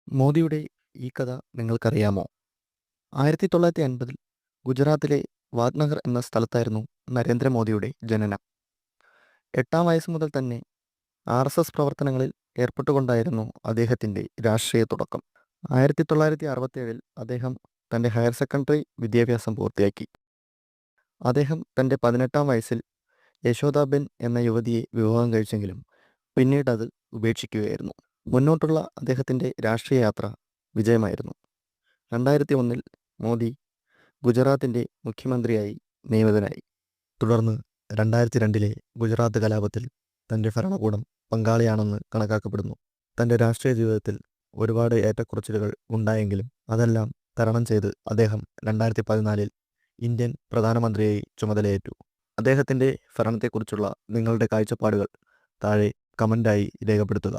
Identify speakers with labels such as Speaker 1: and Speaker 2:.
Speaker 1: മോദിയുടെ ഈ കഥ നിങ്ങൾക്കറിയാമോ? 1950 ഗുജറാത്തിലെ വാദ്നഗർ എന്ന സ്ഥലത്തായിരുന്നു നരേന്ദ്രമോദിയുടെ ജനനം. 8-ാം വയസ്സ് മുതൽ തന്നെ RSS പ്രവർത്തനങ്ങളിൽ ഏർപ്പെട്ടുകൊണ്ടായിരുന്നു അദ്ദേഹത്തിൻ്റെ രാഷ്ട്രീയ തുടക്കം. 1967 അദ്ദേഹം തൻ്റെ ഹയർ സെക്കൻഡറി വിദ്യാഭ്യാസം പൂർത്തിയാക്കി. അദ്ദേഹം തൻ്റെ 18-ാം വയസ്സിൽ യശോദാബെൻ എന്ന യുവതിയെ വിവാഹം കഴിച്ചെങ്കിലും പിന്നീട് അത് ഉപേക്ഷിക്കുകയായിരുന്നു. മുന്നോട്ടുള്ള അദ്ദേഹത്തിൻ്റെ രാഷ്ട്രീയ യാത്ര വിജയമായിരുന്നു. 2001 മോദി ഗുജറാത്തിൻ്റെ മുഖ്യമന്ത്രിയായി നിയമിതനായി. തുടർന്ന് 2002 ഗുജറാത്ത് കലാപത്തിൽ തൻ്റെ ഭരണകൂടം പങ്കാളിയാണെന്ന് കണക്കാക്കപ്പെടുന്നു. തൻ്റെ രാഷ്ട്രീയ ജീവിതത്തിൽ ഒരുപാട് ഏറ്റക്കുറച്ചിലുകൾ ഉണ്ടായെങ്കിലും അതെല്ലാം തരണം ചെയ്ത് അദ്ദേഹം 2014 ഇന്ത്യൻ പ്രധാനമന്ത്രിയായി ചുമതലയേറ്റു. അദ്ദേഹത്തിൻ്റെ ഭരണത്തെക്കുറിച്ചുള്ള നിങ്ങളുടെ കാഴ്ചപ്പാടുകൾ താഴെ കമൻ്റായി രേഖപ്പെടുത്തുക.